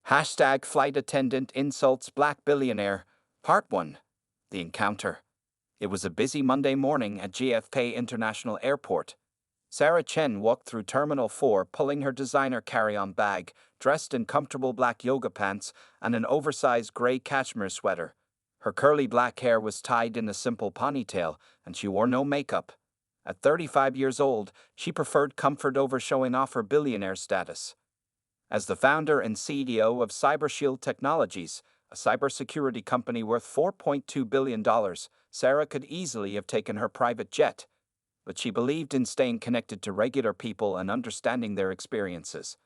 Hashtag flight attendant insults black billionaire. Part 1. The encounter. It was a busy Monday morning at JFK International Airport. Sarah Chen walked through Terminal 4 pulling her designer carry-on bag, dressed in comfortable black yoga pants and an oversized gray cashmere sweater. Her curly black hair was tied in a simple ponytail, and she wore no makeup. At 35 years old, she preferred comfort over showing off her billionaire status. As the founder and CEO of CyberShield Technologies, a cybersecurity company worth $4.2 billion, Sarah could easily have taken her private jet. But she believed in staying connected to regular people and understanding their experiences.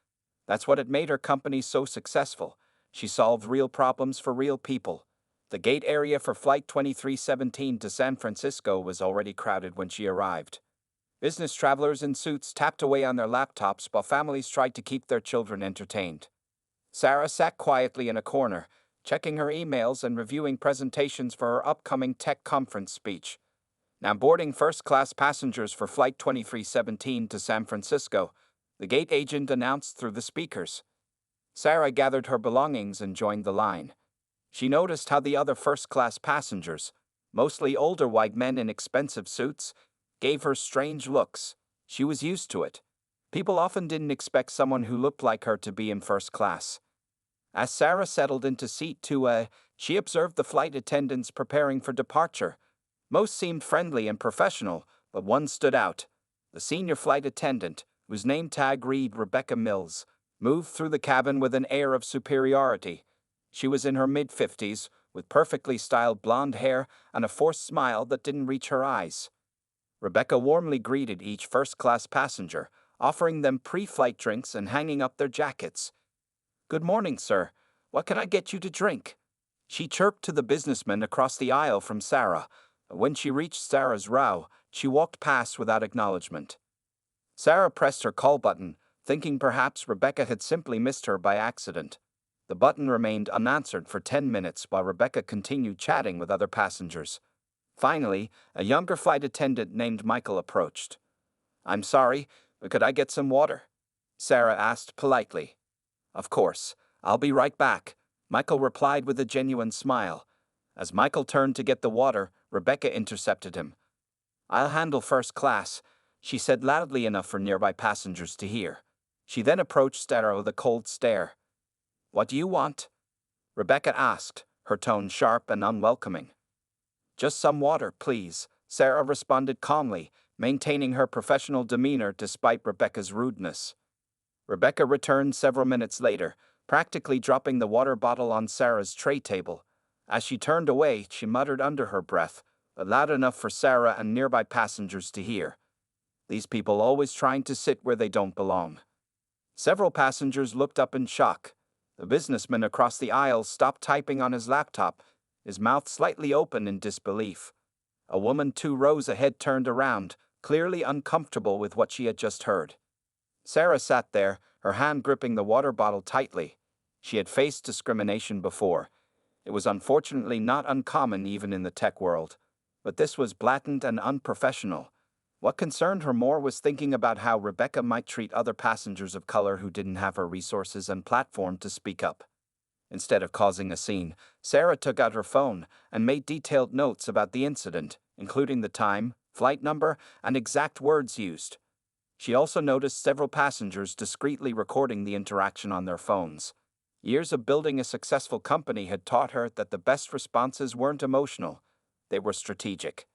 That's what had made her company so successful. She solved real problems for real people. The gate area for Flight 2317 to San Francisco was already crowded when she arrived. Business travelers in suits tapped away on their laptops while families tried to keep their children entertained. Sarah sat quietly in a corner, checking her emails and reviewing presentations for her upcoming tech conference speech. Now boarding first-class passengers for Flight 2317 to San Francisco, the gate agent announced through the speakers. Sarah gathered her belongings and joined the line. She noticed how the other first-class passengers, mostly older white men in expensive suits, gave her strange looks. She was used to it. People often didn't expect someone who looked like her to be in first class. As Sarah settled into seat 2A, she observed the flight attendants preparing for departure. Most seemed friendly and professional, but one stood out. The senior flight attendant, whose name tag read Rebecca Mills, moved through the cabin with an air of superiority. She was in her mid-50s, with perfectly styled blonde hair and a forced smile that didn't reach her eyes. Rebecca warmly greeted each first-class passenger, offering them pre-flight drinks and hanging up their jackets. "Good morning, sir. What can I get you to drink?" She chirped to the businessman across the aisle from Sarah. When she reached Sarah's row, she walked past without acknowledgement. Sarah pressed her call button, thinking perhaps Rebecca had simply missed her by accident. The button remained unanswered for 10 minutes while Rebecca continued chatting with other passengers. Finally, a younger flight attendant named Michael approached. "I'm sorry, but could I get some water?" Sarah asked politely. "Of course, I'll be right back," Michael replied with a genuine smile. As Michael turned to get the water, Rebecca intercepted him. "I'll handle first class," she said loudly enough for nearby passengers to hear. She then approached Sarah with a cold stare. "What do you want?" Rebecca asked, her tone sharp and unwelcoming. "Just some water, please," Sarah responded calmly, maintaining her professional demeanor despite Rebecca's rudeness. Rebecca returned several minutes later, practically dropping the water bottle on Sarah's tray table. As she turned away, she muttered under her breath, but loud enough for Sarah and nearby passengers to hear. "These people always trying to sit where they don't belong." Several passengers looked up in shock. The businessman across the aisle stopped typing on his laptop, his mouth slightly open in disbelief. A woman 2 rows ahead turned around, clearly uncomfortable with what she had just heard. Sarah sat there, her hand gripping the water bottle tightly. She had faced discrimination before. It was unfortunately not uncommon even in the tech world. But this was blatant and unprofessional. What concerned her more was thinking about how Rebecca might treat other passengers of color who didn't have her resources and platform to speak up. Instead of causing a scene, Sarah took out her phone and made detailed notes about the incident, including the time, flight number, and exact words used. She also noticed several passengers discreetly recording the interaction on their phones. Years of building a successful company had taught her that the best responses weren't emotional, they were strategic.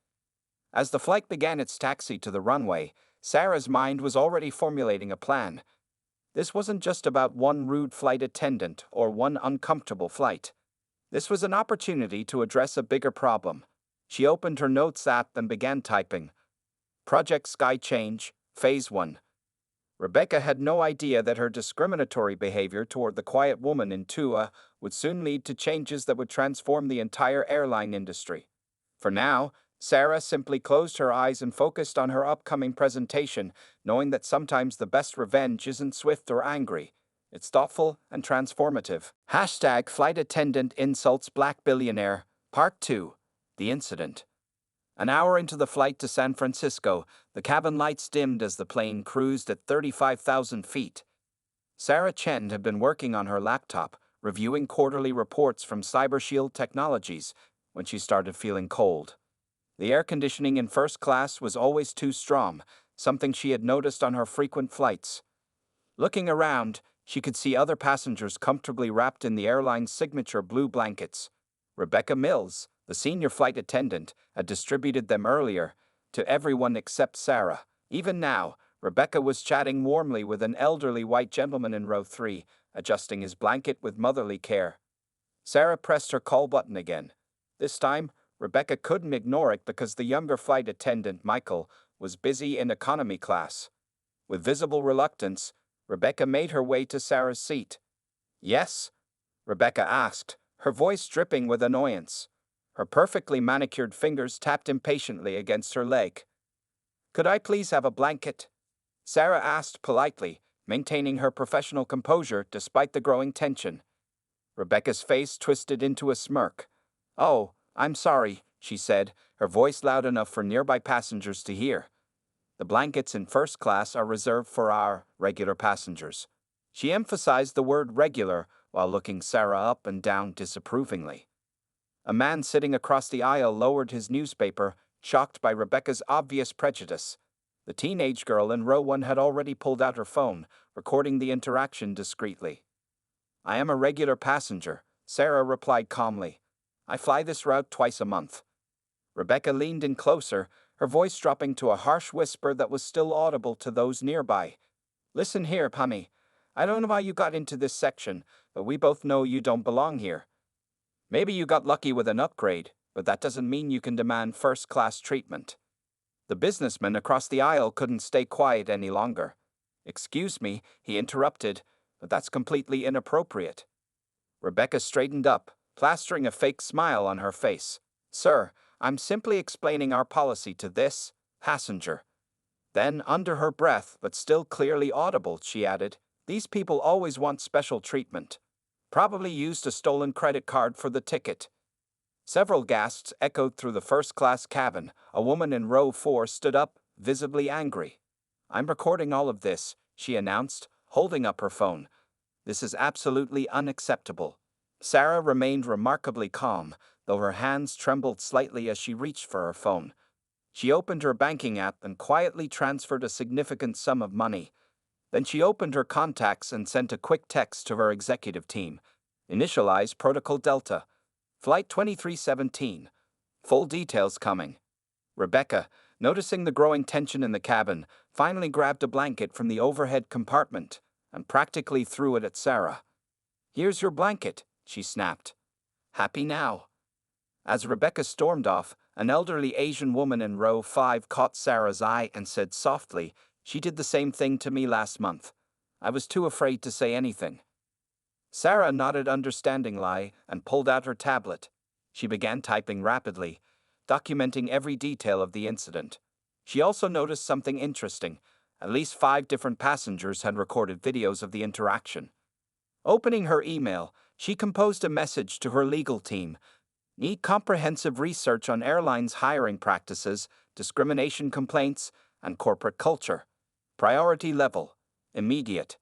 As the flight began its taxi to the runway, Sarah's mind was already formulating a plan. This wasn't just about one rude flight attendant or one uncomfortable flight. This was an opportunity to address a bigger problem. She opened her notes app and began typing. Project Sky Change, Phase 1. Rebecca had no idea that her discriminatory behavior toward the quiet woman in 2A would soon lead to changes that would transform the entire airline industry. For now, Sarah simply closed her eyes and focused on her upcoming presentation, knowing that sometimes the best revenge isn't swift or angry. It's thoughtful and transformative. Hashtag flight attendant insults black billionaire. Part 2. The incident. An hour into the flight to San Francisco, the cabin lights dimmed as the plane cruised at 35,000 feet. Sarah Chen had been working on her laptop, reviewing quarterly reports from CyberShield Technologies, when she started feeling cold. The air conditioning in first class was always too strong, something she had noticed on her frequent flights. Looking around, she could see other passengers comfortably wrapped in the airline's signature blue blankets. Rebecca Mills, the senior flight attendant, had distributed them earlier, to everyone except Sarah. Even now, Rebecca was chatting warmly with an elderly white gentleman in row 3, adjusting his blanket with motherly care. Sarah pressed her call button again. This time, Rebecca couldn't ignore it because the younger flight attendant, Michael, was busy in economy class. With visible reluctance, Rebecca made her way to Sarah's seat. "Yes?" Rebecca asked, her voice dripping with annoyance. Her perfectly manicured fingers tapped impatiently against her leg. "Could I please have a blanket?" Sarah asked politely, maintaining her professional composure despite the growing tension. Rebecca's face twisted into a smirk. "Oh, I'm sorry," she said, her voice loud enough for nearby passengers to hear. "The blankets in first class are reserved for our regular passengers." She emphasized the word regular while looking Sarah up and down disapprovingly. A man sitting across the aisle lowered his newspaper, shocked by Rebecca's obvious prejudice. The teenage girl in row 1 had already pulled out her phone, recording the interaction discreetly. "I am a regular passenger," Sarah replied calmly. "I fly this route twice a month." Rebecca leaned in closer, her voice dropping to a harsh whisper that was still audible to those nearby. "Listen here, Pammy. I don't know how you got into this section, but we both know you don't belong here. Maybe you got lucky with an upgrade, but that doesn't mean you can demand first-class treatment." The businessman across the aisle couldn't stay quiet any longer. "Excuse me," he interrupted, "but that's completely inappropriate." Rebecca straightened up, plastering a fake smile on her face. "Sir, I'm simply explaining our policy to this passenger." Then, under her breath, but still clearly audible, she added, "These people always want special treatment. Probably used a stolen credit card for the ticket." Several gasps echoed through the first-class cabin. A woman in row 4 stood up, visibly angry. "I'm recording all of this," she announced, holding up her phone. "This is absolutely unacceptable." Sarah remained remarkably calm, though her hands trembled slightly as she reached for her phone. She opened her banking app and quietly transferred a significant sum of money. Then she opened her contacts and sent a quick text to her executive team. "Initialize Protocol Delta. Flight 2317. Full details coming." Rebecca, noticing the growing tension in the cabin, finally grabbed a blanket from the overhead compartment and practically threw it at Sarah. "Here's your blanket," she snapped. "Happy now?" As Rebecca stormed off, an elderly Asian woman in row 5 caught Sarah's eye and said softly, "She did the same thing to me last month. I was too afraid to say anything." Sarah nodded understandingly and pulled out her tablet. She began typing rapidly, documenting every detail of the incident. She also noticed something interesting. At least 5 different passengers had recorded videos of the interaction. Opening her email, she composed a message to her legal team. "Need comprehensive research on airlines' hiring practices, discrimination complaints, and corporate culture. Priority level, immediate.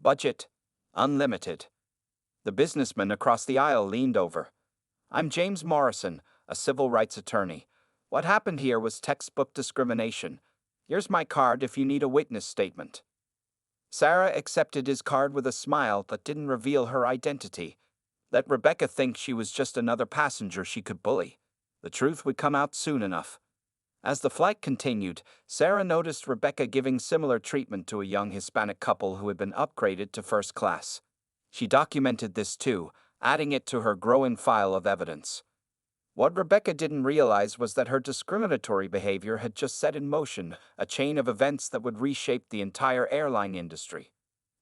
Budget, unlimited." The businessman across the aisle leaned over. "I'm James Morrison, a civil rights attorney. What happened here was textbook discrimination. Here's my card if you need a witness statement." Sarah accepted his card with a smile that didn't reveal her identity. Let Rebecca think she was just another passenger she could bully. The truth would come out soon enough. As the flight continued, Sarah noticed Rebecca giving similar treatment to a young Hispanic couple who had been upgraded to first class. She documented this too, adding it to her growing file of evidence. What Rebecca didn't realize was that her discriminatory behavior had just set in motion a chain of events that would reshape the entire airline industry.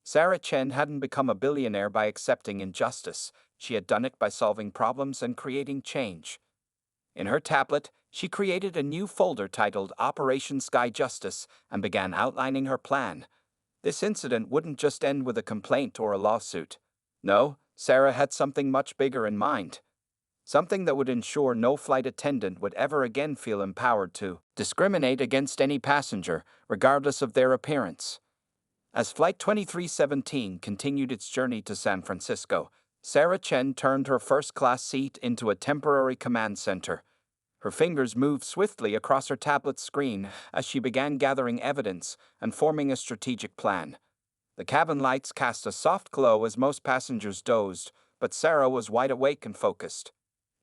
Sarah Chen hadn't become a billionaire by accepting injustice. She had done it by solving problems and creating change. In her tablet, she created a new folder titled Operation Sky Justice and began outlining her plan. This incident wouldn't just end with a complaint or a lawsuit. No, Sarah had something much bigger in mind. Something that would ensure no flight attendant would ever again feel empowered to discriminate against any passenger, regardless of their appearance. As Flight 2317 continued its journey to San Francisco, Sarah Chen turned her first-class seat into a temporary command center. Her fingers moved swiftly across her tablet screen as she began gathering evidence and forming a strategic plan. The cabin lights cast a soft glow as most passengers dozed, but Sarah was wide awake and focused.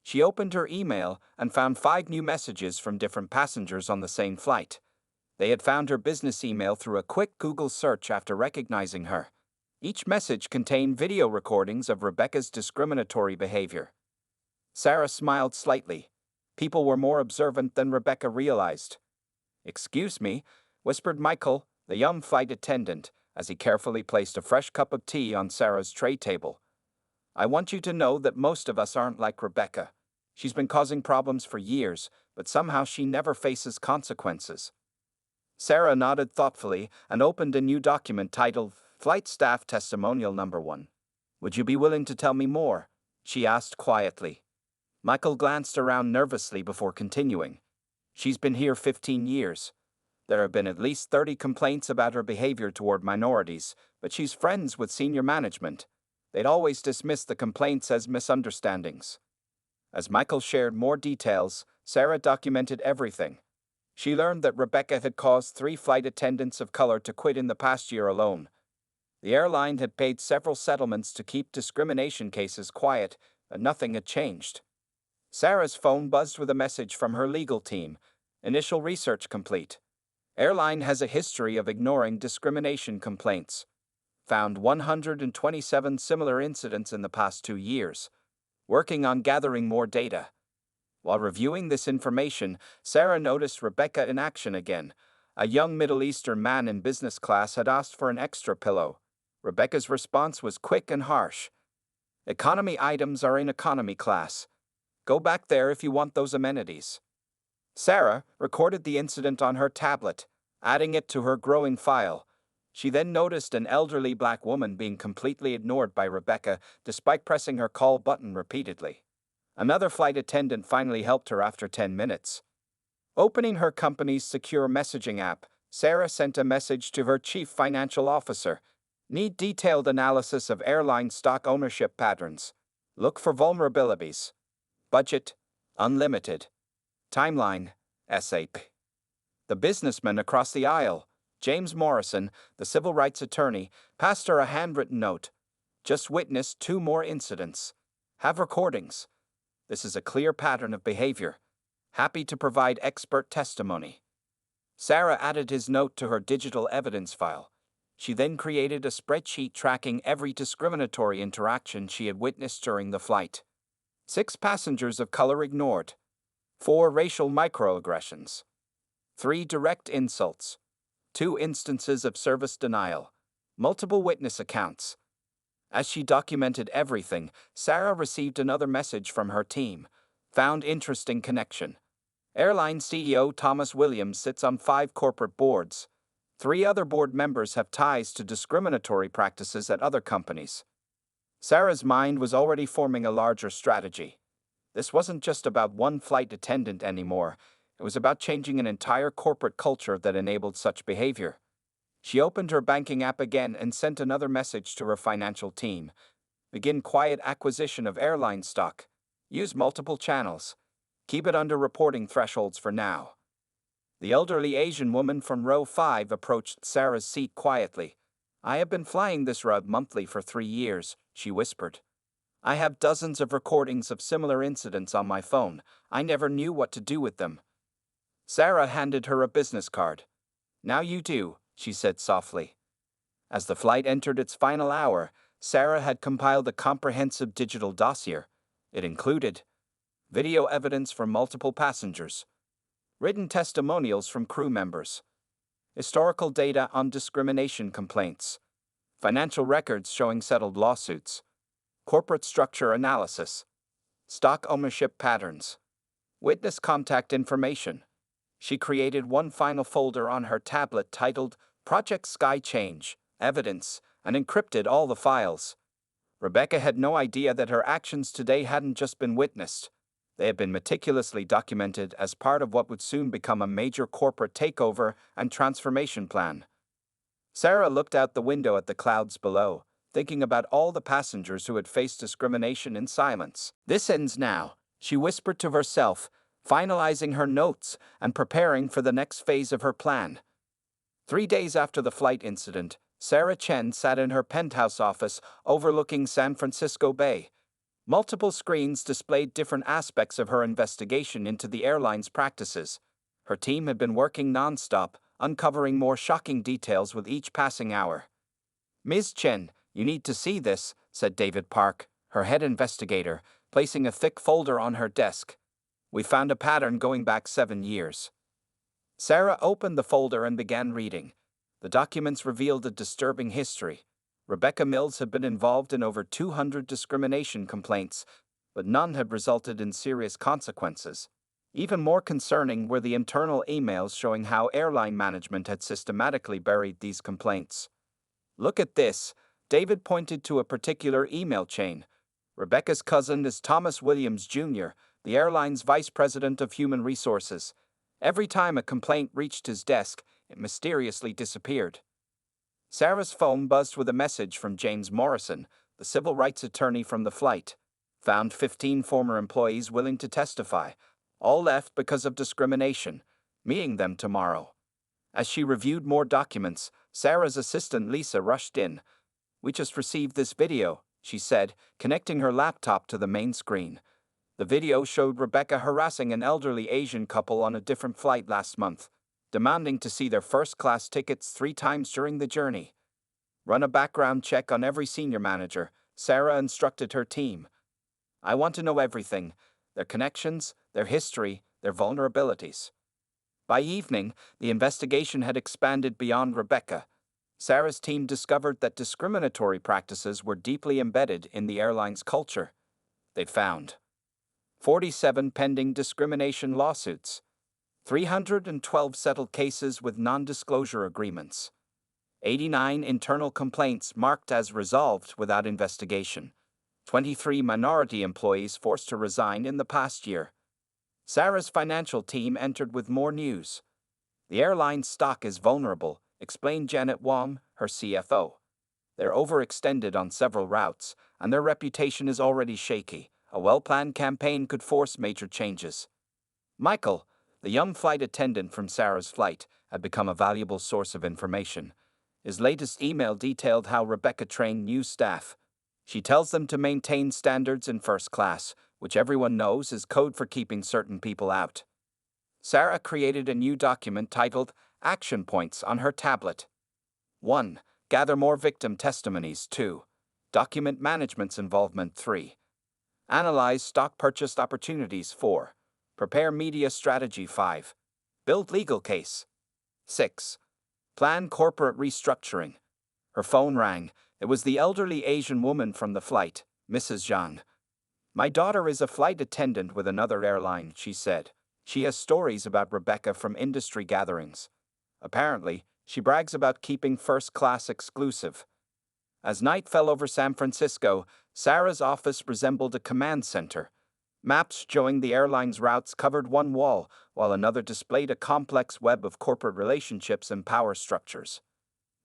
She opened her email and found 5 new messages from different passengers on the same flight. They had found her business email through a quick Google search after recognizing her. Each message contained video recordings of Rebecca's discriminatory behavior. Sarah smiled slightly. People were more observant than Rebecca realized. "Excuse me," whispered Michael, the young flight attendant, as he carefully placed a fresh cup of tea on Sarah's tray table. "I want you to know that most of us aren't like Rebecca. She's been causing problems for years, but somehow she never faces consequences." Sarah nodded thoughtfully and opened a new document titled Flight Staff Testimonial Number 1. "Would you be willing to tell me more?" she asked quietly. Michael glanced around nervously before continuing. "She's been here 15 years. There have been at least 30 complaints about her behavior toward minorities, but she's friends with senior management. They'd always dismiss the complaints as misunderstandings." As Michael shared more details, Sarah documented everything. She learned that Rebecca had caused 3 flight attendants of color to quit in the past year alone. The airline had paid several settlements to keep discrimination cases quiet, but nothing had changed. Sarah's phone buzzed with a message from her legal team. "Initial research complete. Airline has a history of ignoring discrimination complaints. Found 127 similar incidents in the past 2 years. Working on gathering more data." While reviewing this information, Sarah noticed Rebecca in action again. A young Middle Eastern man in business class had asked for an extra pillow. Rebecca's response was quick and harsh. "Economy items are in economy class. Go back there if you want those amenities." Sarah recorded the incident on her tablet, adding it to her growing file. She then noticed an elderly black woman being completely ignored by Rebecca despite pressing her call button repeatedly. Another flight attendant finally helped her after 10 minutes. Opening her company's secure messaging app, Sarah sent a message to her chief financial officer. "Need detailed analysis of airline stock ownership patterns. Look for vulnerabilities. Budget, unlimited. Timeline, SAP." The businessman across the aisle, James Morrison, the civil rights attorney, passed her a handwritten note. "Just witnessed 2 more incidents. Have recordings. This is a clear pattern of behavior. Happy to provide expert testimony." Sarah added his note to her digital evidence file. She then created a spreadsheet tracking every discriminatory interaction she had witnessed during the flight. 6 passengers of color ignored. 4 racial microaggressions. 3 direct insults. 2 instances of service denial. Multiple witness accounts. As she documented everything, Sarah received another message from her team. "Found interesting connection. Airline CEO Thomas Williams sits on 5 corporate boards. 3 other board members have ties to discriminatory practices at other companies." Sarah's mind was already forming a larger strategy. This wasn't just about one flight attendant anymore. It was about changing an entire corporate culture that enabled such behavior. She opened her banking app again and sent another message to her financial team. "Begin quiet acquisition of airline stock. Use multiple channels. Keep it under reporting thresholds for now." The elderly Asian woman from row 5 approached Sarah's seat quietly. "I have been flying this route monthly for 3 years," she whispered. "I have dozens of recordings of similar incidents on my phone. I never knew what to do with them." Sarah handed her a business card. "Now you do," she said softly. As the flight entered its final hour, Sarah had compiled a comprehensive digital dossier. It included video evidence from multiple passengers, written testimonials from crew members, historical data on discrimination complaints, financial records showing settled lawsuits, corporate structure analysis, stock ownership patterns, witness contact information. She created one final folder on her tablet titled Project Sky Change, Evidence, and encrypted all the files. Rebecca had no idea that her actions today hadn't just been witnessed. They had been meticulously documented as part of what would soon become a major corporate takeover and transformation plan. Sarah looked out the window at the clouds below. thinking about all the passengers who had faced discrimination in silence. "This ends now," she whispered to herself, finalizing her notes and preparing for the next phase of her plan. 3 days after the flight incident, Sarah Chen sat in her penthouse office overlooking San Francisco Bay. Multiple screens displayed different aspects of her investigation into the airline's practices. Her team had been working nonstop, uncovering more shocking details with each passing hour. "Ms. Chen, you need to see this," said David Park, her head investigator, placing a thick folder on her desk. "We found a pattern going back 7 years. Sarah opened the folder and began reading. The documents revealed a disturbing history. Rebecca Mills had been involved in over 200 discrimination complaints, but none had resulted in serious consequences. Even more concerning were the internal emails showing how airline management had systematically buried these complaints. "Look at this," David pointed to a particular email chain. "Rebecca's cousin is Thomas Williams, Jr., the airline's vice president of human resources. Every time a complaint reached his desk, it mysteriously disappeared." Sarah's phone buzzed with a message from James Morrison, the civil rights attorney from the flight. "Found 15 former employees willing to testify. All left because of discrimination. Meeting them tomorrow." As she reviewed more documents, Sarah's assistant Lisa rushed in. "We just received this video," she said, connecting her laptop to the main screen. The video showed Rebecca harassing an elderly Asian couple on a different flight last month, demanding to see their first-class tickets 3 times during the journey. "Run a background check on every senior manager," Sarah instructed her team. "I want to know everything: their connections, their history, their vulnerabilities." By evening, the investigation had expanded beyond Rebecca. Sarah's team discovered that discriminatory practices were deeply embedded in the airline's culture. They found 47 pending discrimination lawsuits, 312 settled cases with non-disclosure agreements, 89 internal complaints marked as resolved without investigation, 23 minority employees forced to resign in the past year. Sarah's financial team entered with more news. "The airline's stock is vulnerable," explained Janet Wong, her CFO. "They're overextended on several routes, and their reputation is already shaky. A well-planned campaign could force major changes." Michael, the young flight attendant from Sarah's flight, had become a valuable source of information. His latest email detailed how Rebecca trained new staff. "She tells them to maintain standards in first class, which everyone knows is code for keeping certain people out." Sarah created a new document titled Action Points on her tablet. 1. Gather more victim testimonies. 2. Document management's involvement. 3. Analyze stock purchase opportunities. 4. Prepare media strategy. 5. Build legal case. 6. Plan corporate restructuring. Her phone rang. It was the elderly Asian woman from the flight, Mrs. Zhang. "My daughter is a flight attendant with another airline," she said. "She has stories about Rebecca from industry gatherings. Apparently, she brags about keeping first class exclusive." As night fell over San Francisco, Sarah's office resembled a command center. Maps showing the airline's routes covered one wall, while another displayed a complex web of corporate relationships and power structures.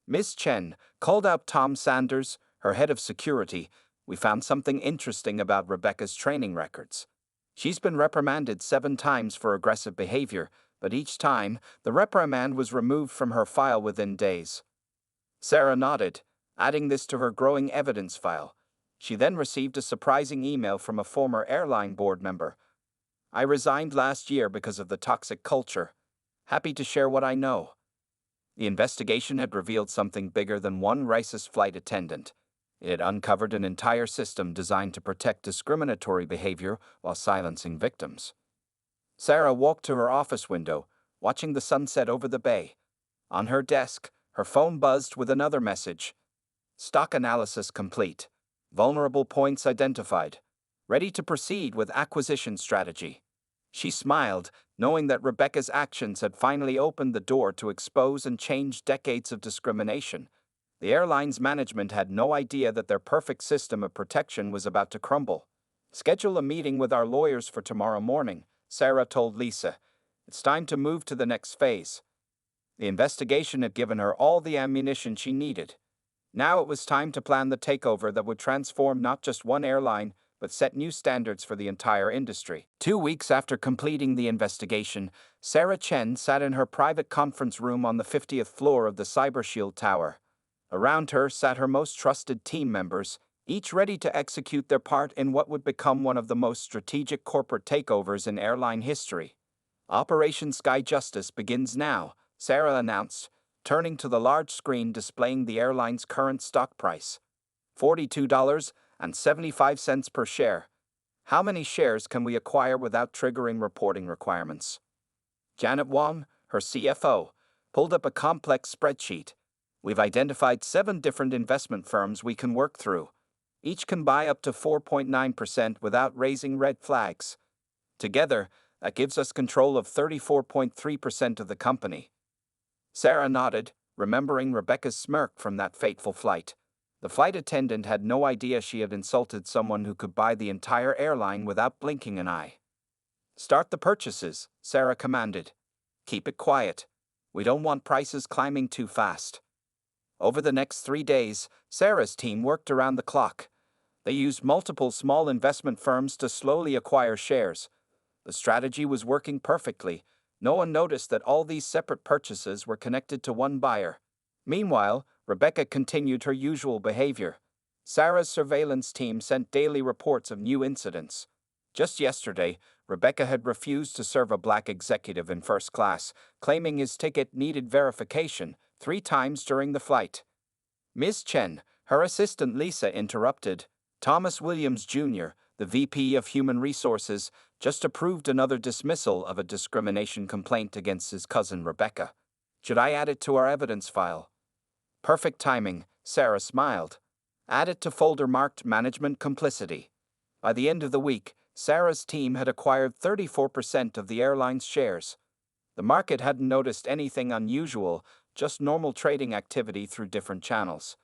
"Ms. Chen," called out Tom Sanders, her head of security, "we found something interesting about Rebecca's training records. She's been reprimanded 7 times for aggressive behavior, but each time, the reprimand was removed from her file within days." Sarah nodded, adding this to her growing evidence file. She then received a surprising email from a former airline board member. "I resigned last year because of the toxic culture. Happy to share what I know." The investigation had revealed something bigger than one racist flight attendant. It had uncovered an entire system designed to protect discriminatory behavior while silencing victims. Sarah walked to her office window, watching the sunset over the bay. On her desk, her phone buzzed with another message. "Stock analysis complete. Vulnerable points identified. Ready to proceed with acquisition strategy." She smiled, knowing that Rebecca's actions had finally opened the door to expose and change decades of discrimination. The airline's management had no idea that their perfect system of protection was about to crumble. "Schedule a meeting with our lawyers for tomorrow morning," Sarah told Lisa. "It's time to move to the next phase." The investigation had given her all the ammunition she needed. Now it was time to plan the takeover that would transform not just one airline, but set new standards for the entire industry. 2 weeks after completing the investigation, Sarah Chen sat in her private conference room on the 50th floor of the CyberShield Tower. Around her sat her most trusted team members, each ready to execute their part in what would become one of the most strategic corporate takeovers in airline history. Operation Sky Justice begins now, Sarah announced, turning to the large screen displaying the airline's current stock price. $42.75 per share. How many shares can we acquire without triggering reporting requirements? Janet Wong, her CFO, pulled up a complex spreadsheet. We've identified 7 different investment firms we can work through. Each can buy up to 4.9% without raising red flags. Together, that gives us control of 34.3% of the company. Sarah nodded, remembering Rebecca's smirk from that fateful flight. The flight attendant had no idea she had insulted someone who could buy the entire airline without blinking an eye. Start the purchases, Sarah commanded. Keep it quiet. We don't want prices climbing too fast. Over the next 3 days, Sarah's team worked around the clock. They used multiple small investment firms to slowly acquire shares. The strategy was working perfectly. No one noticed that all these separate purchases were connected to one buyer. Meanwhile, Rebecca continued her usual behavior. Sarah's surveillance team sent daily reports of new incidents. Just yesterday, Rebecca had refused to serve a black executive in first class, claiming his ticket needed verification 3 times during the flight. Ms. Chen, her assistant Lisa interrupted. Thomas Williams Jr., the VP of Human Resources, just approved another dismissal of a discrimination complaint against his cousin Rebecca. Should I add it to our evidence file? Perfect timing, Sarah smiled. Add it to folder marked Management Complicity. By the end of the week, Sarah's team had acquired 34% of the airline's shares. The market hadn't noticed anything unusual, just normal trading activity through different channels.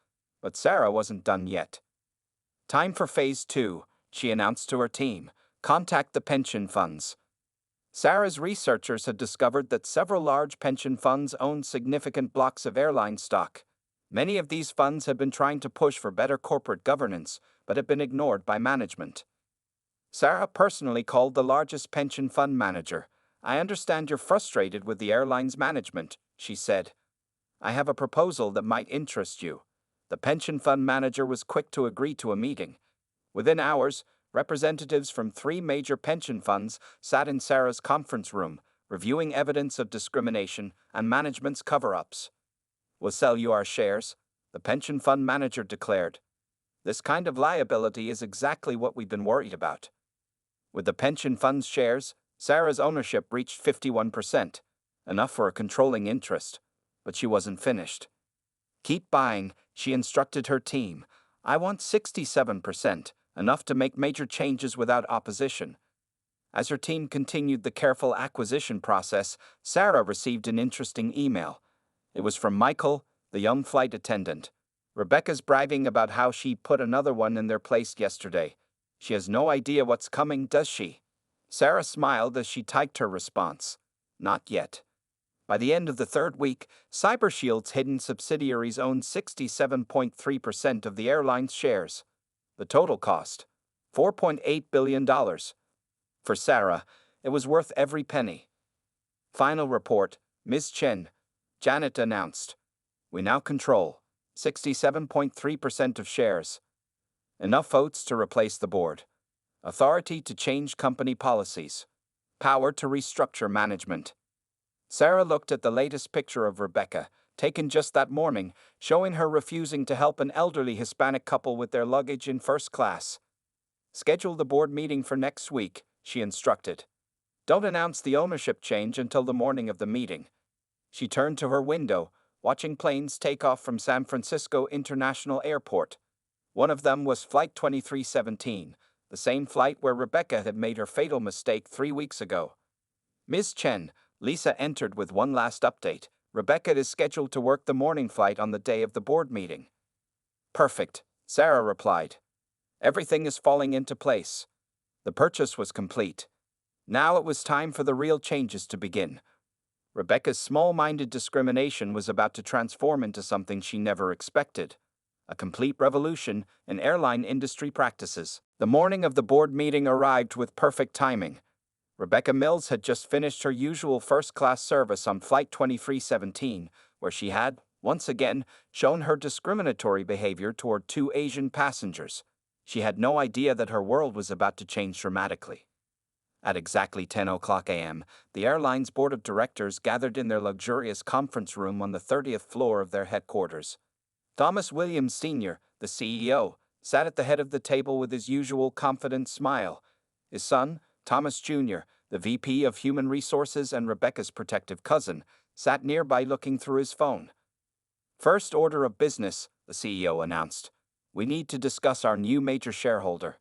But Sarah wasn't done yet. Time for Phase 2, she announced to her team. Contact the pension funds. Sarah's researchers had discovered that several large pension funds owned significant blocks of airline stock. Many of these funds had been trying to push for better corporate governance, but had been ignored by management. Sarah personally called the largest pension fund manager. I understand you're frustrated with the airline's management, she said. I have a proposal that might interest you. The pension fund manager was quick to agree to a meeting. Within hours, representatives from 3 major pension funds sat in Sarah's conference room, reviewing evidence of discrimination and management's cover-ups. We'll sell you our shares, the pension fund manager declared. This kind of liability is exactly what we've been worried about. With the pension fund's shares, Sarah's ownership reached 51%, enough for a controlling interest, but she wasn't finished. Keep buying, she instructed her team. I want 67%, enough to make major changes without opposition. As her team continued the careful acquisition process, Sarah received an interesting email. It was from Michael, the young flight attendant. Rebecca's bragging about how she put another one in their place yesterday. She has no idea what's coming, does she? Sarah smiled as she typed her response. Not yet. By the end of the 3rd week, CyberShield's hidden subsidiaries owned 67.3% of the airline's shares. The total cost, $4.8 billion. For Sarah, it was worth every penny. Final report, Ms. Chen, Janet announced. We now control 67.3% of shares. Enough votes to replace the board. Authority to change company policies. Power to restructure management. Sarah looked at the latest picture of Rebecca, taken just that morning, showing her refusing to help an elderly Hispanic couple with their luggage in first class. Schedule the board meeting for next week, she instructed. Don't announce the ownership change until the morning of the meeting. She turned to her window, watching planes take off from San Francisco International Airport. One of them was Flight 2317, the same flight where Rebecca had made her fatal mistake 3 weeks ago. Ms. Chen, Lisa entered with one last update. Rebecca is scheduled to work the morning flight on the day of the board meeting. Perfect, Sarah replied. Everything is falling into place. The purchase was complete. Now it was time for the real changes to begin. Rebecca's small-minded discrimination was about to transform into something she never expected. a complete revolution in airline industry practices. The morning of the board meeting arrived with perfect timing. Rebecca Mills had just finished her usual first-class service on Flight 2317, where she had, once again, shown her discriminatory behavior toward two Asian passengers. She had no idea that her world was about to change dramatically. At exactly 10 o'clock a.m., the airline's board of directors gathered in their luxurious conference room on the 30th floor of their headquarters. Thomas Williams Sr., the CEO, sat at the head of the table with his usual confident smile. His son, Thomas Jr., the VP of Human Resources and Rebecca's protective cousin, sat nearby looking through his phone. "First order of business," the CEO announced. "We need to discuss our new major shareholder."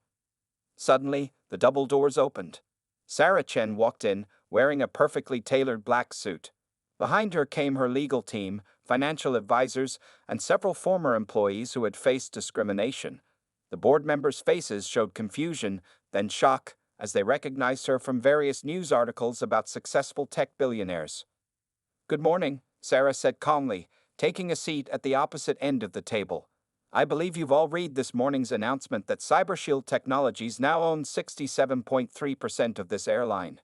Suddenly, the double doors opened. Sarah Chen walked in, wearing a perfectly tailored black suit. Behind her came her legal team, financial advisors, and several former employees who had faced discrimination. The board members' faces showed confusion, then shock, as they recognized her from various news articles about successful tech billionaires. "Good morning," Sarah said calmly, taking a seat at the opposite end of the table. "I believe you've all read this morning's announcement that CyberShield Technologies now owns 67.3% of this airline."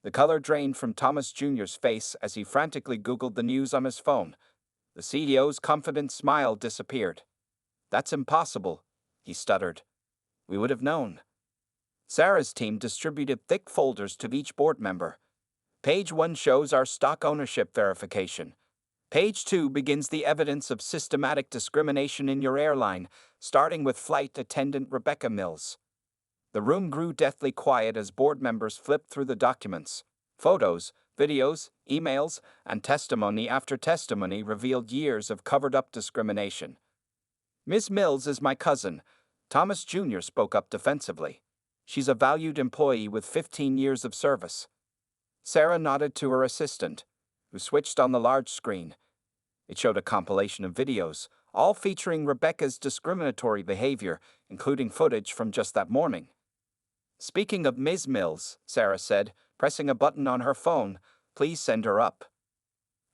The color drained from Thomas Jr.'s face as he frantically Googled the news on his phone. The CEO's confident smile disappeared. "That's impossible," he stuttered. "We would have known." Sarah's team distributed thick folders to each board member. Page 1 shows our stock ownership verification. Page 2 begins the evidence of systematic discrimination in your airline, starting with flight attendant Rebecca Mills. The room grew deathly quiet as board members flipped through the documents. Photos, videos, emails, and testimony after testimony revealed years of covered-up discrimination. "Ms. Mills is my cousin," Thomas Jr. spoke up defensively. "She's a valued employee with 15 years of service." Sarah nodded to her assistant, who switched on the large screen. It showed a compilation of videos, all featuring Rebecca's discriminatory behavior, including footage from just that morning. "Speaking of Ms. Mills," Sarah said, pressing a button on her phone, "please send her up."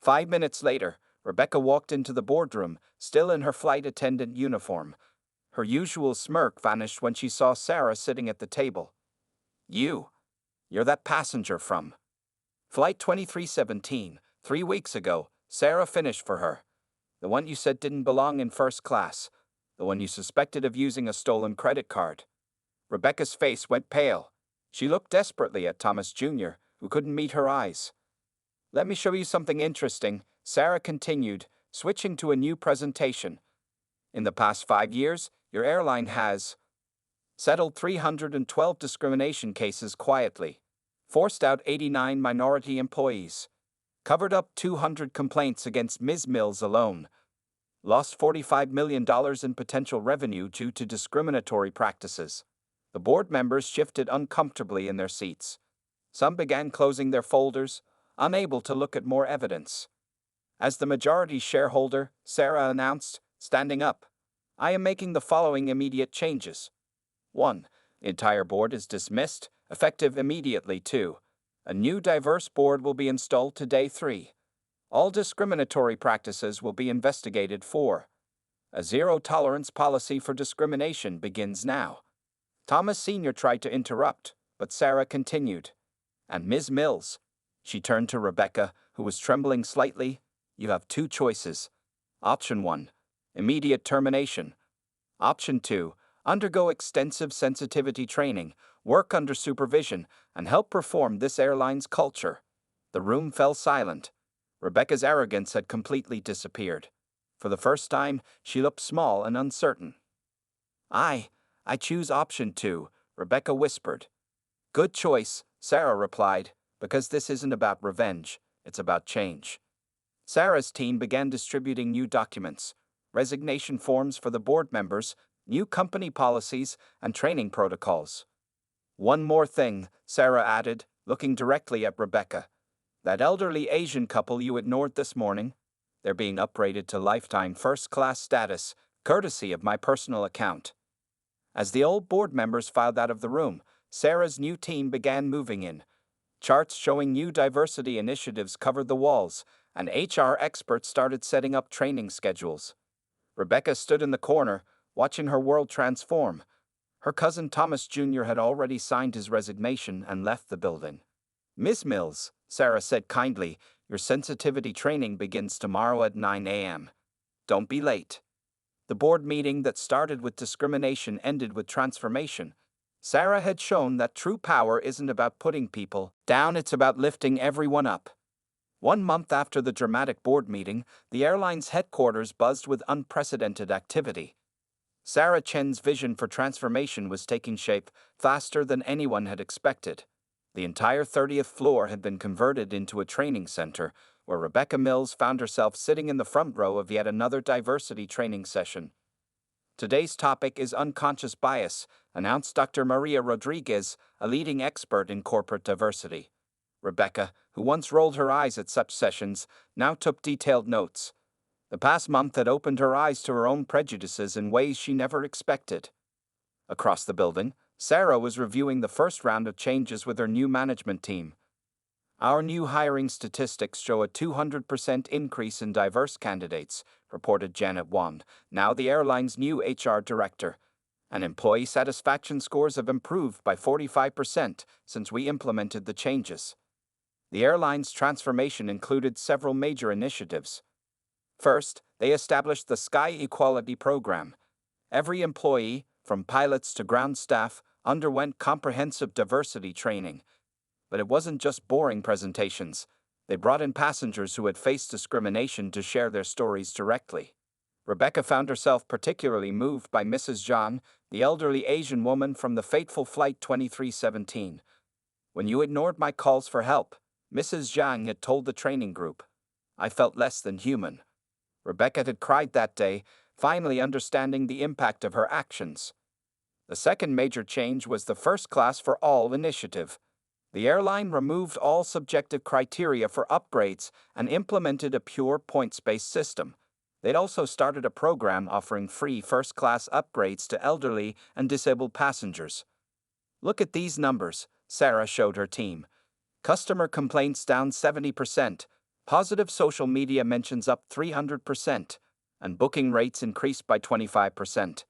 5 minutes later, Rebecca walked into the boardroom, still in her flight attendant uniform. Her usual smirk vanished when she saw Sarah sitting at the table. You're that passenger from Flight 2317, 3 weeks ago," Sarah finished for her. "The one you said didn't belong in first class. The one you suspected of using a stolen credit card." Rebecca's face went pale. She looked desperately at Thomas Jr., who couldn't meet her eyes. "Let me show you something interesting," Sarah continued, switching to a new presentation. "In the past 5 years, your airline has settled 312 discrimination cases quietly, forced out 89 minority employees, covered up 200 complaints against Ms. Mills alone, lost $45 million in potential revenue due to discriminatory practices." The board members shifted uncomfortably in their seats. Some began closing their folders, unable to look at more evidence. As the majority shareholder, Sarah announced, standing up, "I am making the following immediate changes. 1. The entire board is dismissed, effective immediately. 2. A new diverse board will be installed today. 3. All discriminatory practices will be investigated. 4. A zero-tolerance policy for discrimination begins now." Thomas Sr. tried to interrupt, but Sarah continued. "And Ms. Mills," she turned to Rebecca, who was trembling slightly, "you have 2 choices. Option 1, immediate termination. Option 2, undergo extensive sensitivity training, work under supervision, and help reform this airline's culture." The room fell silent. Rebecca's arrogance had completely disappeared. For the first time, she looked small and uncertain. I choose option 2, Rebecca whispered. "Good choice," Sarah replied, "because this isn't about revenge, it's about change." Sarah's team began distributing new documents, resignation forms for the board members, new company policies, and training protocols. "One more thing," Sarah added, looking directly at Rebecca. "That elderly Asian couple you ignored this morning, they're being upgraded to lifetime first-class status, courtesy of my personal account." As the old board members filed out of the room, Sarah's new team began moving in. Charts showing new diversity initiatives covered the walls, and HR experts started setting up training schedules. Rebecca stood in the corner, watching her world transform. Her cousin Thomas Jr. had already signed his resignation and left the building. "Miss Mills," Sarah said kindly, "your sensitivity training begins tomorrow at 9 a.m. Don't be late." The board meeting that started with discrimination ended with transformation. Sarah had shown that true power isn't about putting people down, it's about lifting everyone up. 1 month after the dramatic board meeting, the airline's headquarters buzzed with unprecedented activity. Sarah Chen's vision for transformation was taking shape faster than anyone had expected. The entire 30th floor had been converted into a training center, where Rebecca Mills found herself sitting in the front row of yet another diversity training session. Today's topic is unconscious bias, announced Dr. Maria Rodriguez, a leading expert in corporate diversity. Rebecca, who once rolled her eyes at such sessions, now took detailed notes. The past month had opened her eyes to her own prejudices in ways she never expected. Across the building, Sarah was reviewing the first round of changes with her new management team. "Our new hiring statistics show a 200% increase in diverse candidates," reported Janet Wand, now the airline's new HR director. "And employee satisfaction scores have improved by 45% since we implemented the changes." The airline's transformation included several major initiatives. First, they established the Sky Equality Program. Every employee, from pilots to ground staff, underwent comprehensive diversity training. But it wasn't just boring presentations. They brought in passengers who had faced discrimination to share their stories directly. Rebecca found herself particularly moved by Mrs. Zhang, the elderly Asian woman from the fateful Flight 2317. "When you ignored my calls for help," Mrs. Zhang had told the training group, "I felt less than human." Rebecca had cried that day, finally understanding the impact of her actions. The second major change was the First Class for All initiative. The airline removed all subjective criteria for upgrades and implemented a pure points-based system. They'd also started a program offering free first-class upgrades to elderly and disabled passengers. "Look at these numbers," Sarah showed her team. "Customer complaints down 70%, positive social media mentions up 300%, and booking rates increased by 25%.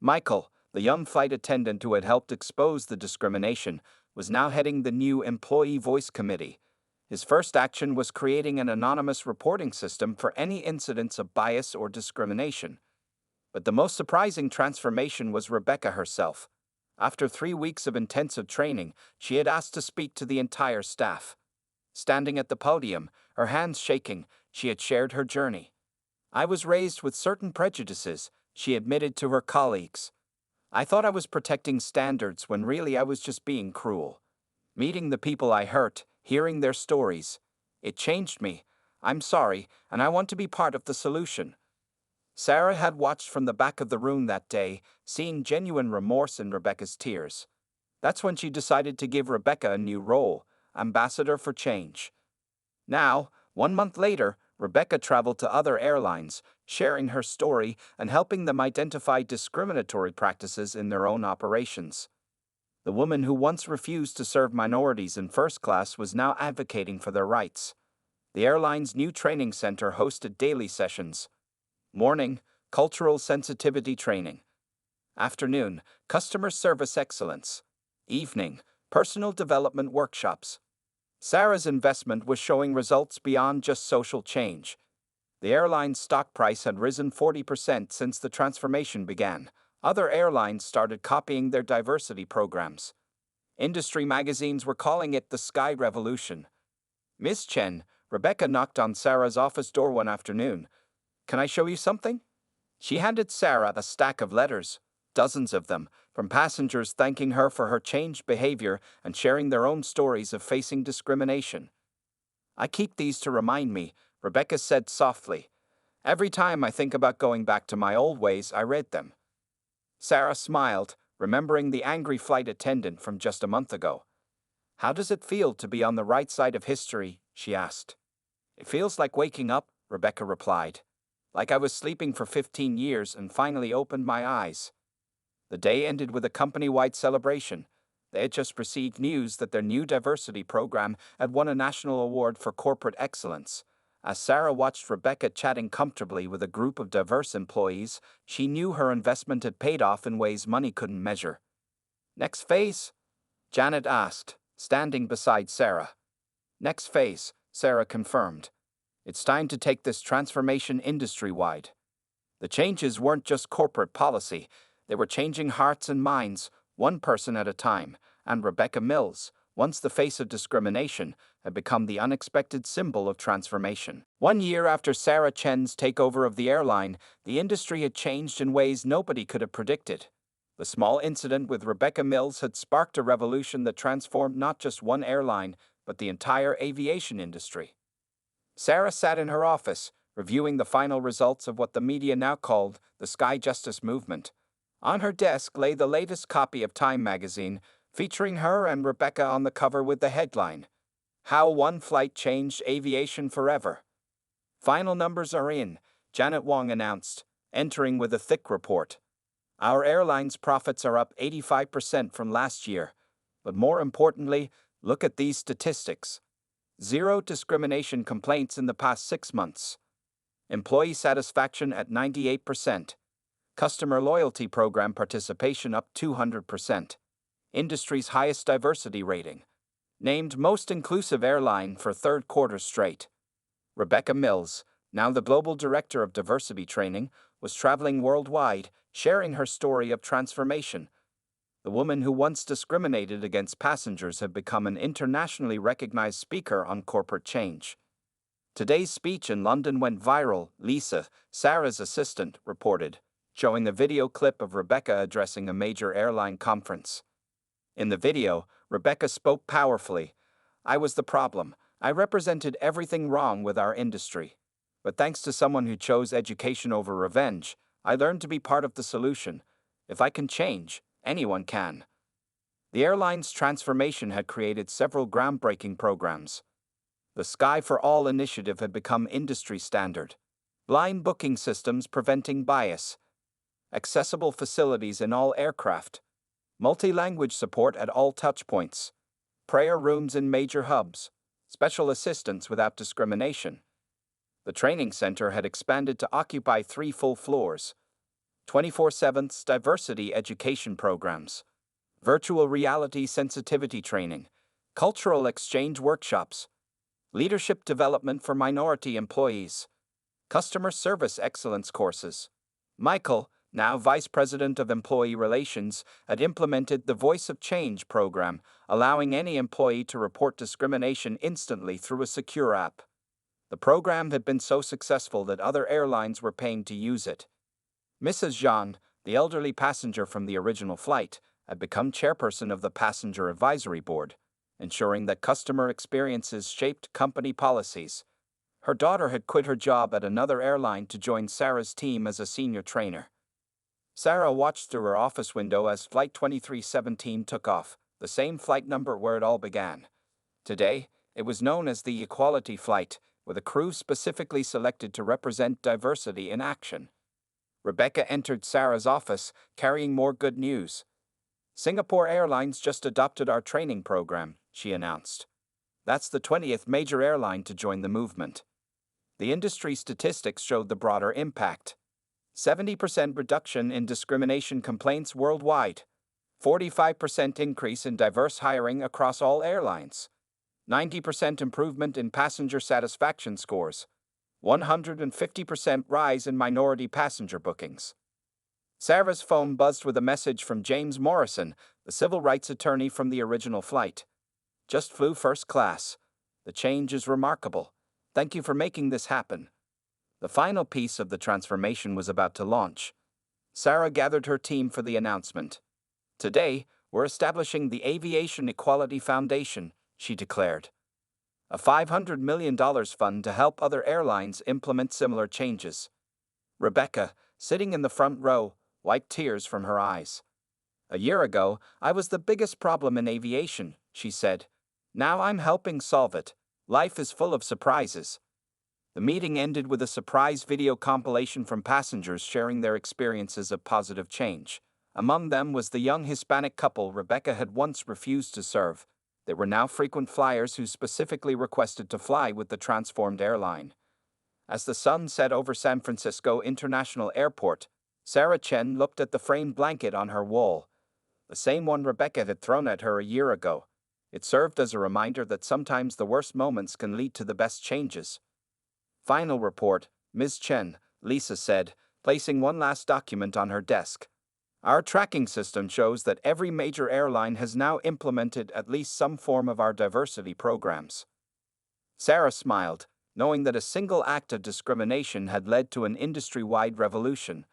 Michael, the young flight attendant who had helped expose the discrimination, was now heading the new Employee Voice Committee. His first action was creating an anonymous reporting system for any incidents of bias or discrimination. But the most surprising transformation was Rebecca herself. After 3 weeks of intensive training, she had asked to speak to the entire staff. Standing at the podium, her hands shaking, she had shared her journey. "I was raised with certain prejudices," she admitted to her colleagues. "I thought I was protecting standards when really I was just being cruel. Meeting the people I hurt, hearing their stories, it changed me. I'm sorry, and I want to be part of the solution." Sarah had watched from the back of the room that day, seeing genuine remorse in Rebecca's tears. That's when she decided to give Rebecca a new role, Ambassador for Change. Now, 1 month later, Rebecca traveled to other airlines, sharing her story and helping them identify discriminatory practices in their own operations. The woman who once refused to serve minorities in first class was now advocating for their rights. The airline's new training center hosted daily sessions. Morning, cultural sensitivity training. Afternoon, customer service excellence. Evening, personal development workshops. Sarah's investment was showing results beyond just social change. The airline's stock price had risen 40% since the transformation began. Other airlines started copying their diversity programs. Industry magazines were calling it the Sky Revolution. "Miss Chen," Rebecca knocked on Sarah's office door one afternoon. "Can I show you something?" She handed Sarah a stack of letters, dozens of them, from passengers thanking her for her changed behavior and sharing their own stories of facing discrimination. "I keep these to remind me," Rebecca said softly. "Every time I think about going back to my old ways, I read them." Sarah smiled, remembering the angry flight attendant from just a month ago. "How does it feel to be on the right side of history?" she asked. "It feels like waking up," Rebecca replied. "Like I was sleeping for 15 years and finally opened my eyes." The day ended with a company-wide celebration. They had just received news that their new diversity program had won a national award for corporate excellence. As Sarah watched Rebecca chatting comfortably with a group of diverse employees, she knew her investment had paid off in ways money couldn't measure. "Next phase?" Janet asked, standing beside Sarah. "Next phase," Sarah confirmed. "It's time to take this transformation industry-wide." The changes weren't just corporate policy, they were changing hearts and minds, one person at a time, and Rebecca Mills, once the face of discrimination, had become the unexpected symbol of transformation. 1 year after Sarah Chen's takeover of the airline, the industry had changed in ways nobody could have predicted. The small incident with Rebecca Mills had sparked a revolution that transformed not just one airline, but the entire aviation industry. Sarah sat in her office, reviewing the final results of what the media now called the Sky Justice Movement. On her desk lay the latest copy of Time magazine, featuring her and Rebecca on the cover with the headline, "How One Flight Changed Aviation Forever." "Final numbers are in," Janet Wong announced, entering with a thick report. "Our airline's profits are up 85% from last year. But more importantly, look at these statistics. 0 discrimination complaints in the past 6 months. Employee satisfaction at 98%. Customer loyalty program participation up 200%. Industry's highest diversity rating. Named most inclusive airline for 3rd quarter straight." Rebecca Mills, now the global director of diversity training, was traveling worldwide, sharing her story of transformation. The woman who once discriminated against passengers had become an internationally recognized speaker on corporate change. Today's speech in London went viral, Lisa, Sarah's assistant, reported, showing a video clip of Rebecca addressing a major airline conference. In the video, Rebecca spoke powerfully. "I was the problem. I represented everything wrong with our industry. But thanks to someone who chose education over revenge, I learned to be part of the solution. If I can change, anyone can." The airline's transformation had created several groundbreaking programs. The Sky for All initiative had become industry standard. Blind booking systems preventing bias. Accessible facilities in all aircraft. Multi-language support at all touchpoints. Prayer rooms in major hubs. Special assistance without discrimination. The training center had expanded to occupy 3 full floors. 24/7 diversity education programs, virtual reality sensitivity training, cultural exchange workshops, leadership development for minority employees, customer service excellence courses. Michael, now Vice President of Employee Relations, had implemented the Voice of Change program, allowing any employee to report discrimination instantly through a secure app. The program had been so successful that other airlines were paying to use it. Mrs. Jean, the elderly passenger from the original flight, had become chairperson of the Passenger Advisory Board, ensuring that customer experiences shaped company policies. Her daughter had quit her job at another airline to join Sarah's team as a senior trainer. Sarah watched through her office window as Flight 2317 took off, the same flight number where it all began. Today, it was known as the Equality Flight, with a crew specifically selected to represent diversity in action. Rebecca entered Sarah's office, carrying more good news. "Singapore Airlines just adopted our training program," she announced. "That's the 20th major airline to join the movement." The industry statistics showed the broader impact. 70% reduction in discrimination complaints worldwide. 45% increase in diverse hiring across all airlines. 90% improvement in passenger satisfaction scores. 150% rise in minority passenger bookings. Sarah's phone buzzed with a message from James Morrison, the civil rights attorney from the original flight. "Just flew first class. The change is remarkable. Thank you for making this happen." The final piece of the transformation was about to launch. Sarah gathered her team for the announcement. "Today, we're establishing the Aviation Equality Foundation," she declared. "A $500 million fund to help other airlines implement similar changes." Rebecca, sitting in the front row, wiped tears from her eyes. "A year ago, I was the biggest problem in aviation," she said. "Now I'm helping solve it. Life is full of surprises." The meeting ended with a surprise video compilation from passengers sharing their experiences of positive change. Among them was the young Hispanic couple Rebecca had once refused to serve. They were now frequent flyers who specifically requested to fly with the transformed airline. As the sun set over San Francisco International Airport, Sarah Chen looked at the framed blanket on her wall, the same one Rebecca had thrown at her a year ago. It served as a reminder that sometimes the worst moments can lead to the best changes. Final report, Ms. Chen, Lisa said, placing one last document on her desk. Our tracking system shows that every major airline has now implemented at least some form of our diversity programs. Sarah smiled, knowing that a single act of discrimination had led to an industry-wide revolution.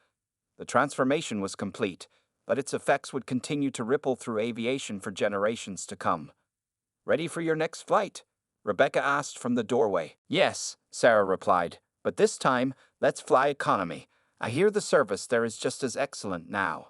The transformation was complete, but its effects would continue to ripple through aviation for generations to come. Ready for your next flight? Rebecca asked from the doorway. Yes, Sarah replied, but this time, let's fly economy. I hear the service there is just as excellent now.